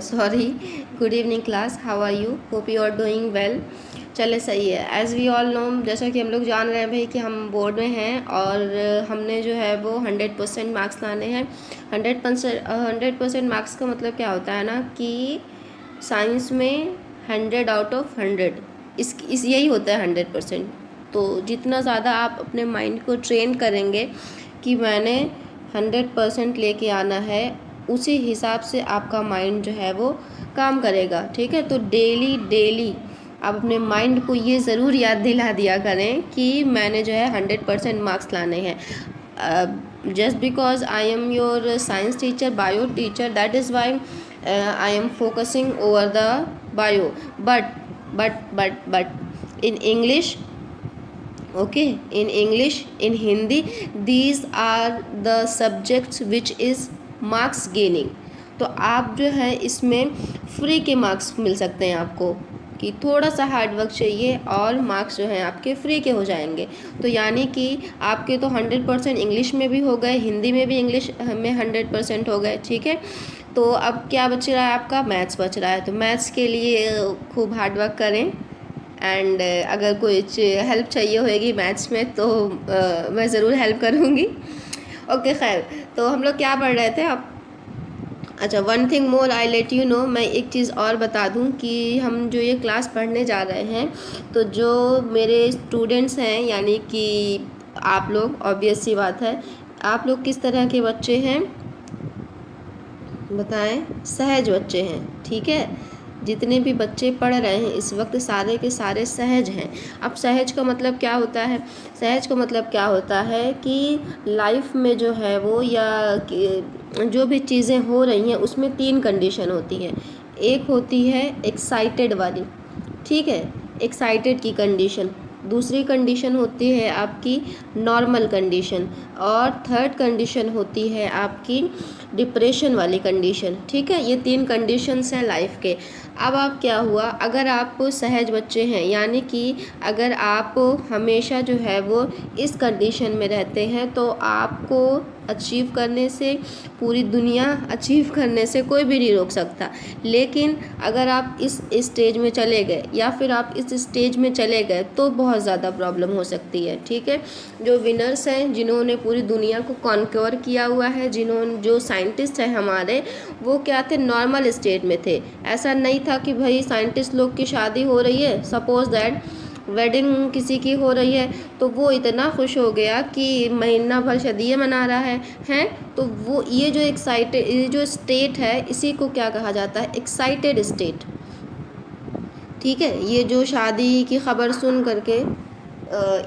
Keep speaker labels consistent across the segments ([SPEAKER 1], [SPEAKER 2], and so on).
[SPEAKER 1] Sorry, good evening class, how are you? Hope you are doing well. चले सही है। As we all know, जैसा कि हम लोग जान रहे हैं भाई कि हम बोर्ड में हैं और हमने जो है वो 100% मार्क्स लाने हैं। 100% मार्क्स का मतलब क्या होता है ना कि साइंस में 100 आउट ऑफ 100 इस यही होता है 100%। तो जितना ज़्यादा आप अपने माइंड को ट्रेन करेंगे कि मैंने 100% लेके आना है, उसी हिसाब से आपका माइंड जो है वो काम करेगा। ठीक है, तो डेली आप अपने माइंड को ये ज़रूर याद दिला दिया करें कि मैंने जो है 100% मार्क्स लाने हैं। Just because I am your science teacher, bio teacher, that is why I am focusing over the bio, but in English, okay, in English, in Hindi, these are the subjects which is marks gaining। तो आप जो है इसमें free के marks मिल सकते हैं आपको, कि थोड़ा सा हार्ड वर्क चाहिए और मार्क्स जो हैं आपके फ्री के हो जाएंगे। तो यानी कि आपके तो 100% इंग्लिश में भी हो गए, हिंदी में भी इंग्लिश में 100% हो गए। ठीक है, तो अब क्या बच रहा है आपका? मैथ्स बच रहा है। तो मैथ्स के लिए खूब हार्ड वर्क करें एंड अगर कुछ हेल्प चाहिए होएगी मैथ्स में तो मैं ज़रूर हेल्प करूँगी। ओके, खैर, तो हम लोग क्या पढ़ रहे थे अब? अच्छा, one thing more I let you know, मैं एक चीज़ और बता दूं कि हम जो ये क्लास पढ़ने जा रहे हैं, तो जो मेरे स्टूडेंट्स हैं, यानी कि आप लोग, ऑब्वियस सी बात है, आप लोग किस तरह के बच्चे हैं बताएं? सहज बच्चे हैं। ठीक है, जितने भी बच्चे पढ़ रहे हैं इस वक्त सारे के सारे सहज हैं। अब सहज का मतलब क्या होता है? सहज का मतलब क्या होता है कि लाइफ में जो है वो, या जो भी चीज़ें हो रही हैं उसमें 3 कंडीशन होती हैं। एक होती है एक्साइटेड वाली, ठीक है, एक्साइटेड की कंडीशन। दूसरी कंडीशन होती है आपकी नॉर्मल कंडीशन, और थर्ड कंडीशन होती है आपकी डिप्रेशन वाली कंडीशन। ठीक है, ये 3 कंडीशंस हैं लाइफ के। अब आप क्या हुआ, अगर आप सहज बच्चे हैं, यानी कि अगर आप हमेशा जो है वो इस कंडीशन में रहते हैं, तो आपको अचीव करने से, पूरी दुनिया अचीव करने से कोई भी नहीं रोक सकता। लेकिन अगर आप इस स्टेज में चले गए, या फिर आप इस स्टेज में चले गए, तो बहुत ज़्यादा प्रॉब्लम हो सकती है। ठीक है, जो विनर्स हैं, जिन्होंने पूरी दुनिया को कॉन्क्योर किया हुआ है, जो साइंटिस्ट हैं हमारे, वो क्या थे? नॉर्मल स्टेट में थे। ऐसा नहीं था कि भाई साइंटिस्ट लोग की शादी हो रही है, सपोज दैट वेडिंग किसी की हो रही है, तो वो इतना खुश हो गया कि महीना भर शादी मना रहा है। तो वो ये जो स्टेट है, इसी को क्या कहा जाता है? Excited state. ठीक है, ये जो शादी की खबर सुन करके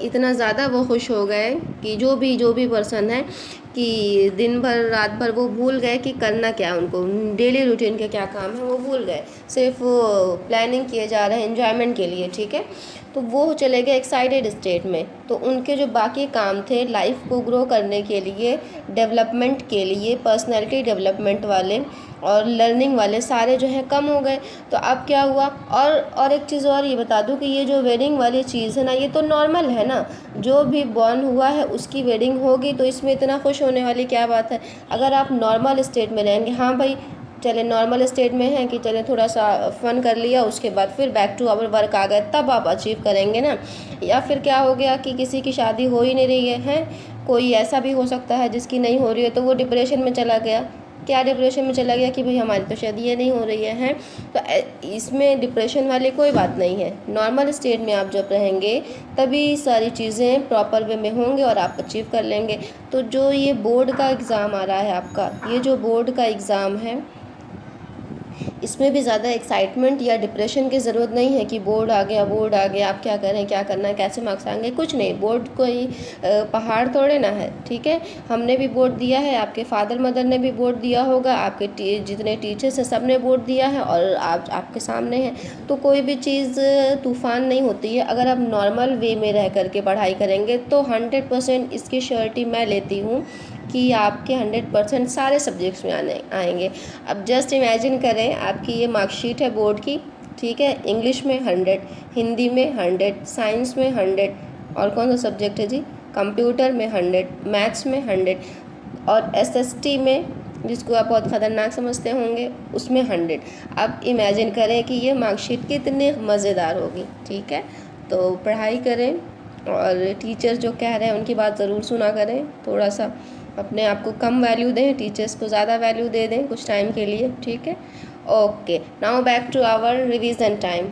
[SPEAKER 1] इतना ज़्यादा वो खुश हो गए कि जो भी पर्सन है, कि दिन भर रात भर वो भूल गए कि करना क्या है, उनको डेली रूटीन के क्या काम है वो भूल गए, सिर्फ वो प्लानिंग किए जा रहे हैं एंजॉयमेंट के लिए। ठीक है, तो वो चले गए एक्साइटेड स्टेट में। तो उनके जो बाकी काम थे लाइफ को ग्रो करने के लिए, डेवलपमेंट के लिए, पर्सनैलिटी डेवलपमेंट वाले और लर्निंग वाले, सारे जो है कम हो गए। तो अब क्या हुआ? और एक चीज़ और ये बता दूं कि ये जो वेडिंग वाली चीज़ है ना, ये तो नॉर्मल है ना, जो भी बॉर्न हुआ है उसकी वेडिंग होगी, तो इसमें इतना खुश होने वाली क्या बात है? अगर आप नॉर्मल स्टेट में रहेंगे, हाँ भाई चले नॉर्मल स्टेट में हैं कि चले थोड़ा सा फन कर लिया, उसके बाद फिर बैक टू आवर वर्क आ गए, तब आप अचीव करेंगे ना। या फिर क्या हो गया कि किसी की शादी हो ही नहीं रही है, कोई ऐसा भी हो सकता है जिसकी नहीं हो रही है, तो वो डिप्रेशन में चला गया। क्या डिप्रेशन में चला गया कि भाई हमारी तो शादी नहीं हो रही है। तो इसमें डिप्रेशन वाली कोई बात नहीं है। नॉर्मल स्टेट में आप जब रहेंगे तभी सारी चीज़ें प्रॉपर वे में होंगे और आप अचीव कर लेंगे। तो जो ये बोर्ड का एग्ज़ाम आ रहा है आपका, ये जो बोर्ड का एग्ज़ाम है, इसमें भी ज़्यादा एक्साइटमेंट या डिप्रेशन की ज़रूरत नहीं है कि बोर्ड आ गया आप क्या करें, क्या करना है, कैसे मार्क्स आएंगे। कुछ नहीं, बोर्ड कोई पहाड़ थोड़े ना है। ठीक है, हमने भी बोर्ड दिया है, आपके फादर मदर ने भी बोर्ड दिया होगा, आपके जितने टीचर्स हैं सब ने बोर्ड दिया है, और आपके सामने हैं। तो कोई भी चीज़ तूफ़ान नहीं होती है। अगर आप नॉर्मल वे में रह करके पढ़ाई करेंगे तो 100% इसकी श्योरिटी मैं लेती हूँ कि आपके 100% सारे सब्जेक्ट्स में आएंगे। अब जस्ट इमेजिन करें, आपकी ये मार्कशीट है बोर्ड की। ठीक है, इंग्लिश में 100, हिंदी में 100, साइंस में 100, और कौन सा सब्जेक्ट है जी? कंप्यूटर में 100, मैथ्स में 100, और एसएसटी में जिसको आप बहुत ख़तरनाक समझते होंगे, उसमें 100। अब इमेजिन करें कि ये मार्कशीट कितनी मज़ेदार होगी। ठीक है, तो पढ़ाई करें और टीचर जो कह रहे हैं उनकी बात ज़रूर सुना करें। थोड़ा सा अपने आप को कम वैल्यू दें, टीचर्स को ज़्यादा वैल्यू दे दें कुछ टाइम के लिए। ठीक है, okay, now back to our revision time.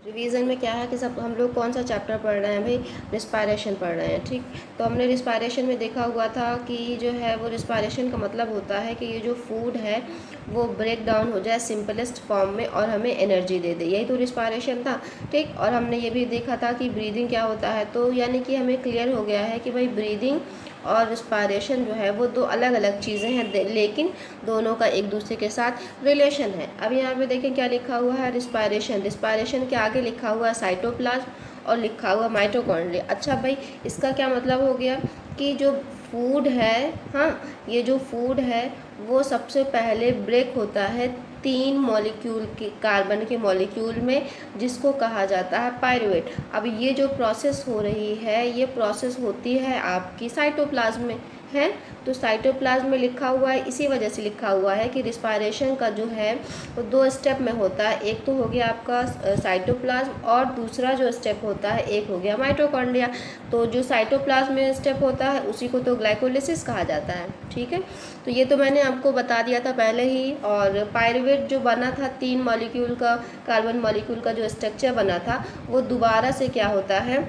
[SPEAKER 1] Revision में क्या है कि सब हम लोग कौन सा चैप्टर पढ़ रहे हैं भाई, रिस्पायरेशन पढ़ रहे हैं। ठीक, तो हमने रिस्पायरेशन में देखा हुआ था कि जो है वो रिस्पायरेशन का मतलब होता है कि ये जो फूड है वो ब्रेक डाउन हो जाए सिंपलेस्ट फॉर्म में और हमें एनर्जी दे दे, यही तो रिस्पायरेशन था। ठीक, और हमने ये भी देखा था कि ब्रीदिंग क्या होता है, तो यानी कि हमें क्लियर हो गया है कि भाई ब्रीदिंग और रिस्पायरेशन जो है वो दो अलग अलग चीज़ें हैं, लेकिन दोनों का एक दूसरे के साथ रिलेशन है। अब यहाँ पे देखें क्या लिखा हुआ है, रिस्पायरेशन, रिस्पायरेशन के आगे लिखा हुआ है साइटोप्लाज्म और लिखा हुआ माइटोकॉन्ड्रिया। अच्छा भाई, इसका क्या मतलब हो गया कि जो फूड है, हाँ, ये जो फूड है वो सबसे पहले ब्रेक होता है 3 मॉलिक्यूल के, कार्बन के मॉलिक्यूल में, जिसको कहा जाता है पायरुवेट। अब ये जो प्रोसेस हो रही है ये प्रोसेस होती है आपकी साइटोप्लाज्म में है, तो साइटोप्लाज्म में लिखा हुआ है, इसी वजह से लिखा हुआ है कि रिस्पायरेशन का जो है वो 2 स्टेप में होता है। एक तो हो गया आपका साइटोप्लाज्म और दूसरा जो स्टेप होता है एक हो गया माइटोकॉन्ड्रिया। तो जो साइटोप्लाज्म में स्टेप होता है उसी को तो ग्लाइकोलिसिस कहा जाता है। ठीक है, तो ये तो मैंने आपको बता दिया था पहले ही। और पायरुवेट जो बना था 3 मॉलिक्यूल का, कार्बन मॉलिक्यूल का जो स्ट्रक्चर बना था वो दोबारा से क्या होता है,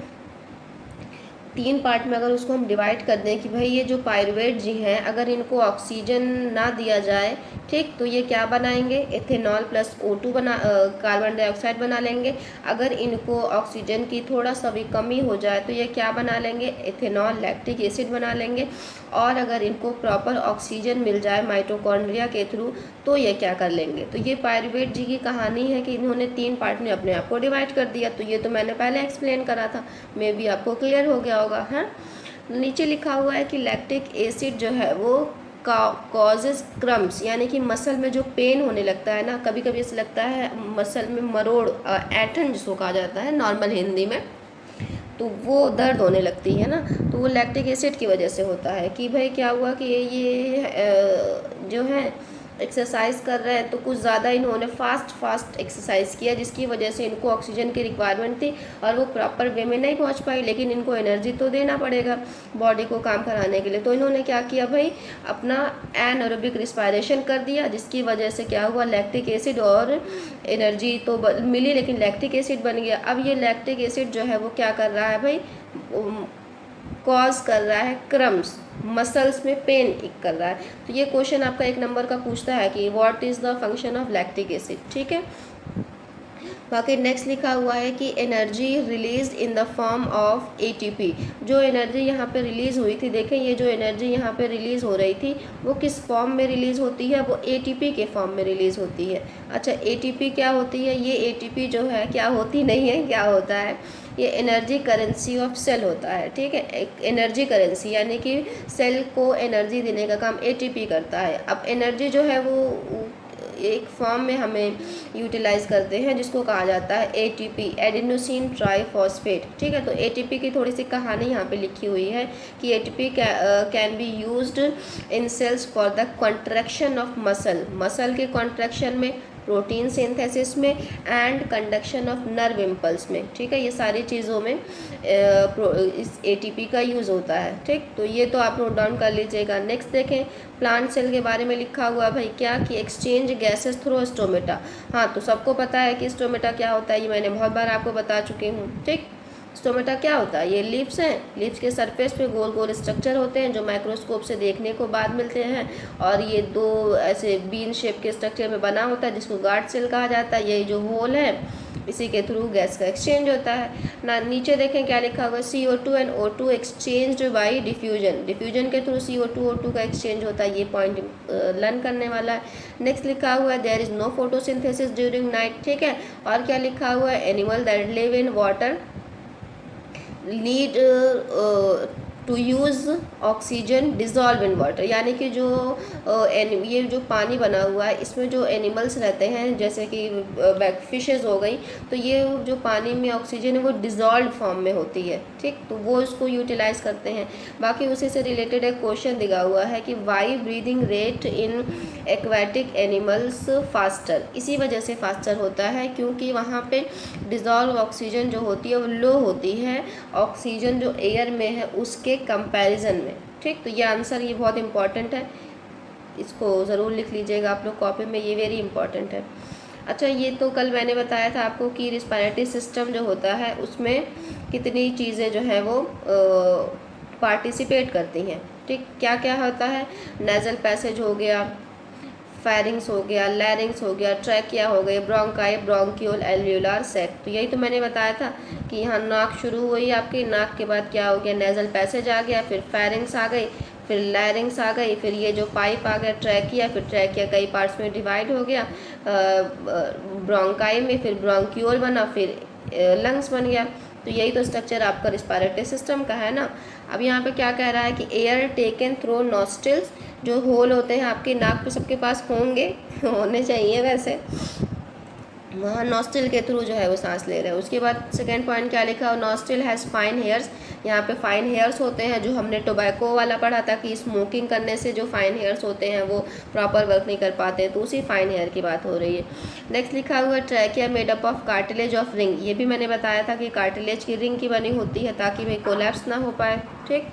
[SPEAKER 1] 3 पार्ट में अगर उसको हम डिवाइड कर दें कि भाई ये जो पायरुवेट जी हैं अगर इनको ऑक्सीजन ना दिया जाए, ठीक, तो ये क्या बनाएंगे, एथेनॉल प्लस O2 बना, कार्बन डाइऑक्साइड बना लेंगे। अगर इनको ऑक्सीजन की थोड़ा सा भी कमी हो जाए तो ये क्या बना लेंगे, एथेनॉल लैक्टिक एसिड बना लेंगे। और अगर इनको प्रॉपर ऑक्सीजन मिल जाए माइटोकॉन्ड्रिया के थ्रू तो ये क्या कर लेंगे। तो ये पायरुवेट जी की कहानी है कि इन्होंने 3 पार्ट में अपने आप को डिवाइड कर दिया। तो ये तो मैंने पहले एक्सप्लेन करा था, मे बी आपको क्लियर हो गया होगा। हाँ, नीचे लिखा हुआ है कि लैक्टिक एसिड जो है वो कॉजेज क्रम्स, यानी कि मसल में जो पेन होने लगता है ना, कभी कभी ऐसा लगता है मसल में मरोड़, ऐंठन जिसको कहा जाता है नॉर्मल हिंदी में, तो वो दर्द होने लगती है ना, तो वो लैक्टिक एसिड की वजह से होता है। कि भाई क्या हुआ कि ये जो है एक्सरसाइज कर रहे हैं तो कुछ ज़्यादा इन्होंने फास्ट एक्सरसाइज किया, जिसकी वजह से इनको ऑक्सीजन की रिक्वायरमेंट थी और वो प्रॉपर वे में नहीं पहुंच पाई, लेकिन इनको एनर्जी तो देना पड़ेगा बॉडी को काम कराने के लिए। तो इन्होंने क्या किया भाई, अपना एनारोबिक रिस्पायरेशन कर दिया, जिसकी वजह से क्या हुआ, लैक्टिक एसिड और एनर्जी तो मिली लेकिन लैक्टिक एसिड बन गया। अब ये लैक्टिक एसिड जो है वो क्या कर रहा है भाई, कॉज कर रहा है क्रम्स, मसल्स में पेन कर रहा है। तो ये क्वेश्चन आपका 1 नंबर का पूछता है कि what is the function of lactic acid. ठीक है, बाकी नेक्स्ट लिखा हुआ है कि energy release in the form of ATP। जो एनर्जी यहाँ पे रिलीज़ हुई थी, देखें ये जो एनर्जी यहाँ पे रिलीज़ हो रही थी वो किस फॉर्म में रिलीज़ होती है, वो ATP के फॉर्म में रिलीज़ होती है। अच्छा, ATP क्या होती है, ये ATP जो है क्या होती नहीं है, क्या होता है, ये एनर्जी करेंसी ऑफ सेल होता है। ठीक है, एक एनर्जी करेंसी यानी कि सेल को एनर्जी देने का काम ATP करता है। अब एनर्जी जो है वो एक फॉर्म में हमें यूटिलाइज करते हैं जिसको कहा जाता है ATP, एडेनोसिन ट्राइफॉस्फेट। ठीक है, तो ATP की थोड़ी सी कहानी यहाँ पे लिखी हुई है कि ATP can be used in cells for the contraction of muscle के कॉन्ट्रैक्शन में, प्रोटीन सिंथेसिस में and conduction of nerve impulse में। ठीक है, ये सारी चीज़ों में इस ATP का यूज़ होता है। ठीक, तो ये तो आप नोट डाउन कर लीजिएगा। नेक्स्ट देखें, प्लांट सेल के बारे में लिखा हुआ है भाई क्या कि एक्सचेंज गैसेस थ्रू स्टोमेटा। हाँ, तो सबको पता है कि स्टोमेटा क्या होता है, ये मैंने बहुत बार आपको बता चुकी हूँ। ठीक, स्टोमेटा क्या होता है, ये लीव्स हैं, लीव्स के सरफेस पे गोल गोल स्ट्रक्चर होते हैं जो माइक्रोस्कोप से देखने को बाद मिलते हैं, और ये 2 ऐसे बीन शेप के स्ट्रक्चर में बना होता है जिसको गार्ड सेल कहा जाता है। यही जो होल है इसी के थ्रू गैस का एक्सचेंज होता है ना। नीचे देखें क्या लिखा हुआ है, CO2 and O2 exchange by diffusion, diffusion के थ्रू CO2 O2 का एक्सचेंज होता है। ये पॉइंट लर्न करने वाला है। नेक्स्ट लिखा हुआ है there is no photosynthesis during night. ठीक है, और क्या लिखा हुआ है, animal that live in water need to use oxygen dissolve in water, यानी कि जो ये जो पानी बना हुआ है इसमें जो एनिमल्स रहते हैं जैसे कि फिशेस हो गई, तो ये जो पानी में ऑक्सीजन है वो डिज़ोल्व फॉर्म में होती है, ठीक, तो वो इसको यूटिलाइज करते हैं। बाकी उसी से रिलेटेड एक क्वेश्चन दिया हुआ है कि why breathing rate in aquatic animals faster, इसी वजह से फास्टर होता है क्योंकि वहाँ पे डिज़ोल्व ऑक्सीजन जो होती है वो लो होती है ऑक्सीजन जो एयर में है उसके कंपैरिजन में, ठीक, तो ये आंसर ये बहुत इंपॉर्टेंट है, इसको ज़रूर लिख लीजिएगा आप लोग कॉपी में, ये वेरी इंपॉर्टेंट है। अच्छा, ये तो कल मैंने बताया था आपको कि रिस्पायरेटरी सिस्टम जो होता है उसमें कितनी चीज़ें जो है वो पार्टिसिपेट करती हैं, ठीक, क्या क्या होता है, नेज़ल पैसेज हो गया, फेरिंग्स हो गया, लैरिंग्स हो गया, ट्रैकिया हो गई, ब्रोंकाई, ब्रोंक्यूल, एल्वियोलार सैक, तो यही तो मैंने बताया था कि यहाँ नाक शुरू हुई आपकी, नाक के बाद क्या हो गया, नेज़ल पैसेज आ गया, फिर फेरिंग्स आ गई, फिर लैरिंग्स आ गई, फिर ये जो पाइप आ गया ट्रैकिया, फिर ट्रैकिया कई पार्ट्स में डिवाइड हो गया ब्रोंकाई में, फिर ब्रोंक्यूल बना, फिर लंग्स बन गया, तो यही तो स्ट्रक्चर आपका रिस्पायरेटरी सिस्टम का है ना। अब यहाँ पे क्या कह रहा है कि एयर टेकन थ्रू नॉस्ट्रिल्स, जो होल होते हैं आपके नाक पे सबके पास होंगे होने चाहिए वैसे, वहाँ नॉस्ट्रिल के थ्रू जो है वो सांस ले रहे हैं। उसके बाद सेकेंड पॉइंट क्या लिखा हो, नॉस्ट्रिल हैज़ फाइन हेयर्स, यहाँ पे फाइन हेयर्स होते हैं, जो हमने टोबैको वाला पढ़ा था कि स्मोकिंग करने से जो फाइन हेयर्स होते हैं वो प्रॉपर वर्क नहीं कर पाते, तो उसी फाइन हेयर की बात हो रही है। नेक्स्ट लिखा हुआ trachea made up of cartilage of ring, ये भी मैंने बताया था कि कार्टिलेज की रिंग की बनी होती है ताकि भाई कोलैप्स ना हो पाए, ठीक,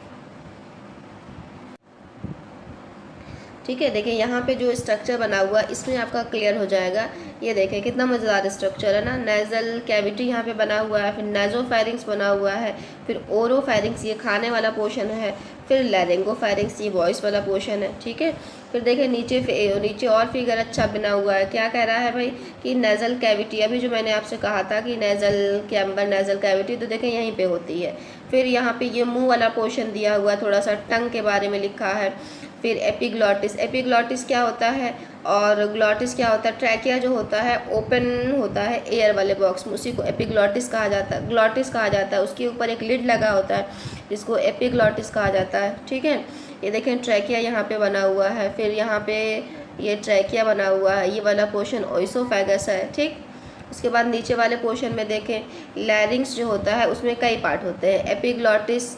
[SPEAKER 1] ठीक है। देखिए यहाँ पे जो स्ट्रक्चर बना हुआ इसमें आपका क्लियर हो जाएगा, ये देखें कितना मज़ेदार स्ट्रक्चर है ना, नेज़ल कैविटी यहाँ पे बना हुआ है, फिर नेज़ोफेरिंक्स बना हुआ है, फिर ओरोफेरिंक्स ये खाने वाला पोर्शन है, फिर लैरिंगोफेरिंक्स ये वॉइस वाला पोर्शन है, ठीक है। फिर देखें नीचे और फिगर अच्छा बना हुआ है, क्या कह रहा है भाई कि नेज़ल कैविटी, अभी जो मैंने आपसे कहा था कि नेज़ल कैम्बर नेज़ल कैविटी, तो देखें यहीं पे होती है। फिर यहाँ पे ये मुंह वाला पोर्शन दिया हुआ है, थोड़ा सा टंग के बारे में लिखा है। फिर एपिग्लॉटिस, एपिग्लॉटिस क्या होता है और ग्लॉटिस क्या होता है, ट्रैकिया जो होता है ओपन होता है एयर वाले बॉक्स में, उसी को एपिग्लॉटिस कहा जाता है, ग्लॉटिस कहा जाता है, उसके ऊपर एक लिड लगा होता है जिसको एपिग्लॉटिस कहा जाता है, ठीक है। ये देखें ट्रैकिया यहाँ पे बना हुआ है, फिर यहाँ पे ये ट्रैकिया बना हुआ है, ये वाला पोर्शन ओइसोफेगस है, ठीक। उसके बाद नीचे वाले पोर्शन में देखें लैरिंग्स जो होता है उसमें कई पार्ट होते हैं, एपिग्लॉटिस,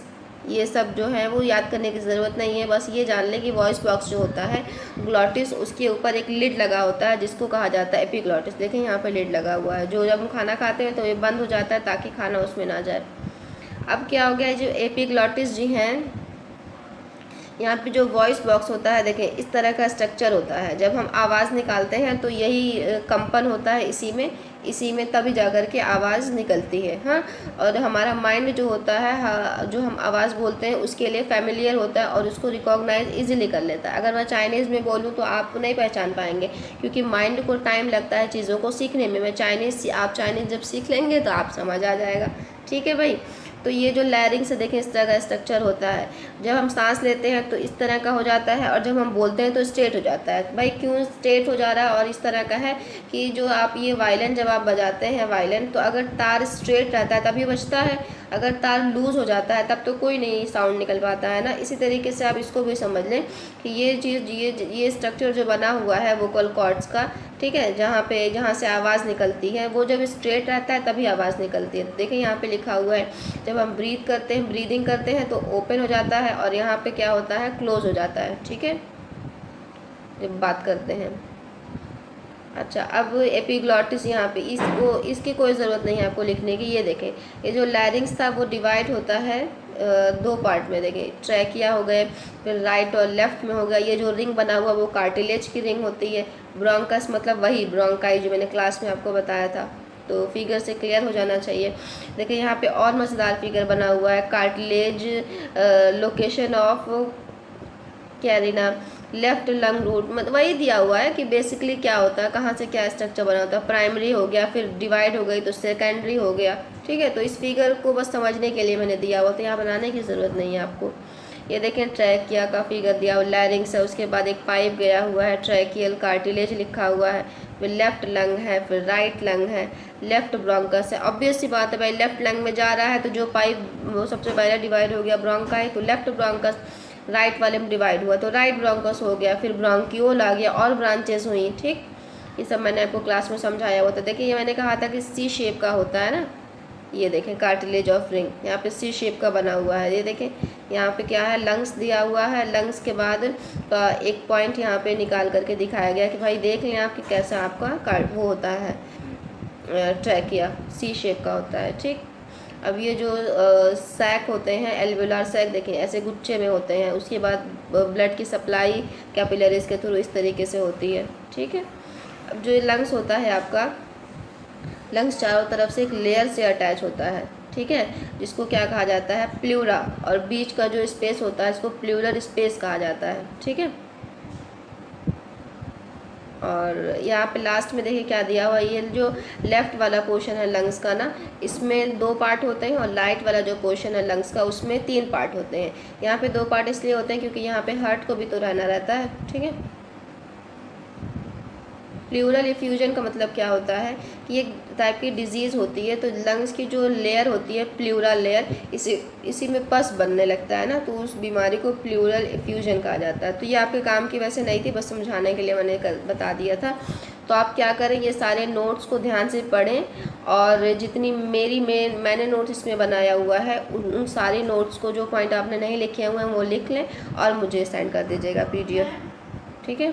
[SPEAKER 1] ये सब जो है वो याद करने की ज़रूरत नहीं है, बस ये जान लें कि वॉइस बॉक्स जो होता है ग्लॉटिस, उसके ऊपर एक लिड लगा होता है जिसको कहा जाता है एपिग्लॉटिस। देखें यहाँ पे लिड लगा हुआ है, जो जब हम खाना खाते हैं तो ये बंद हो जाता है ताकि खाना उसमें ना जाए। अब क्या हो गया, जो एपिग्लॉटिस जी हैं, यहाँ पे जो वॉइस बॉक्स होता है देखें इस तरह का स्ट्रक्चर होता है, जब हम आवाज़ निकालते हैं तो यही कंपन होता है इसी में तभी जाकर के आवाज़ निकलती है, हाँ। और हमारा माइंड जो होता है जो हम आवाज़ बोलते हैं उसके लिए फैमिलियर होता है और उसको रिकॉग्नाइज इजीली कर लेता है। अगर मैं चाइनीज़ में बोलूँ तो आप नहीं पहचान पाएंगे क्योंकि माइंड को टाइम लगता है चीज़ों को सीखने में। आप चाइनीज़ जब सीख लेंगे तो आप समझ आ जाएगा, ठीक है भाई। तो ये जो लैरिंग से देखें इस तरह का स्ट्रक्चर होता है, जब हम सांस लेते हैं तो इस तरह का हो जाता है और जब हम बोलते हैं तो स्ट्रेट हो जाता है। भाई क्यों स्ट्रेट हो जा रहा है और इस तरह का है कि जो आप ये वायलिन जब आप बजाते हैं वायलिन, तो अगर तार स्ट्रेट रहता है तभी बजता है, अगर तार लूज़ हो जाता है तब तो कोई नहीं साउंड निकल पाता है ना। इसी तरीके से आप इसको भी समझ लें कि ये चीज़ ये स्ट्रक्चर जो बना हुआ है वोकल कॉर्ड्स का, ठीक है, जहाँ से आवाज़ निकलती है वो जब स्ट्रेट रहता है तभी आवाज़ निकलती है। देखिए यहाँ पे लिखा हुआ है जब हम ब्रीदिंग करते हैं तो ओपन हो जाता है और यहाँ पे क्या होता है क्लोज हो जाता है, ठीक है, जब बात करते हैं। अच्छा, अब एपिग्लॉटिस यहाँ पे इसकी कोई ज़रूरत नहीं है आपको लिखने की। ये देखें ये जो लैरिंग्स था वो डिवाइड होता है दो पार्ट में, देखें ट्रैकिया हो गए, फिर राइट और लेफ्ट में हो गया। ये जो रिंग बना हुआ वो कार्टिलेज की रिंग होती है, ब्रोंकस मतलब वही ब्रोंकाई जो मैंने क्लास में आपको बताया था, तो फिगर से क्लियर हो जाना चाहिए। देखिए यहाँ पे और मज़ेदार फिगर बना हुआ है, cartilage location of carina left lung root, मतलब वही दिया हुआ है कि बेसिकली क्या होता है, कहाँ से क्या स्ट्रक्चर बना होता है। प्राइमरी हो गया, फिर डिवाइड हो गई तो सेकेंडरी हो गया, ठीक है। तो इस फिगर को बस समझने के लिए मैंने दिया हुआ, तो यहाँ बनाने की ज़रूरत नहीं है आपको। ये देखें ट्रैकिया का फिगर दिया हुआ, लैरिंग्स है, उसके बाद एक पाइप गया हुआ है, ट्रैकियल कार्टिलेज लिखा हुआ है, फिर लेफ्ट लंग है, फिर राइट लंग है, लेफ्ट ब्रोंकस है। ऑब्वियस सी बात है भाई, लेफ्ट लंग में जा रहा है तो जो पाइप वो सबसे पहले डिवाइड हो गया ब्रोंकाई, तो लेफ्ट ब्रोंकस राइट वाले में डिवाइड हुआ तो राइट ब्रोंकस हो गया, फिर ब्रोंकियोल आ गया और ब्रांचेस हुई। ठीक, ये सब मैंने आपको क्लास में समझाया हुआ था। देखिए ये मैंने कहा था कि सी शेप का होता है ना, ये देखें कार्टिलेज ऑफ रिंग यहाँ पे सी शेप का बना हुआ है। ये देखें यहाँ पे क्या है, लंग्स दिया हुआ है, लंग्स के बाद एक पॉइंट यहाँ पे निकाल करके दिखाया गया कि भाई देख लें आप कि कैसा आपका वो होता है ट्रैकिया सी शेप का होता है। ठीक, अब ये जो सैक होते हैं एल्वेोलार सैक, देखें ऐसे गुच्छे में होते हैं। उसके बाद ब्लड की सप्लाई कैपिलरीज के थ्रू इस तरीके से होती है। ठीक है, अब जो लंग्स होता है आपका, लंग्स चारों तरफ से एक लेयर से अटैच होता है। ठीक है, जिसको क्या कहा जाता है, प्लूरा, और बीच का जो स्पेस होता है इसको प्लूरल स्पेस कहा जाता है। ठीक है, और यहाँ पे लास्ट में देखिए क्या दिया हुआ, ये जो लेफ़्ट वाला पोर्शन है लंग्स का ना, इसमें 2 पार्ट होते हैं, और राइट वाला जो पोर्शन है लंग्स का उसमें 3 पार्ट होते हैं। यहाँ पे 2 पार्ट इसलिए होते हैं क्योंकि यहाँ पे हार्ट को भी तो रहना रहता है। ठीक है, प्लूरल इफ्यूजन का मतलब क्या होता है कि एक टाइप की डिजीज़ होती है, तो लंग्स की जो लेयर होती है प्लूरल लेयर, इसी में पस बनने लगता है ना, तो उस बीमारी को प्लूरल इफ्यूजन कहा जाता है। तो ये आपके काम की वैसे नहीं थी, बस समझाने के लिए मैंने बता दिया था। तो आप क्या करें, ये सारे नोट्स को ध्यान से पढ़ें, और जितनी मैंने नोट्स इसमें बनाया हुआ है उन सारे नोट्स को, जो पॉइंट आपने नहीं लिखे हुए हैं वो लिख लें और मुझे सेंड कर दीजिएगा PDF। ठीक है।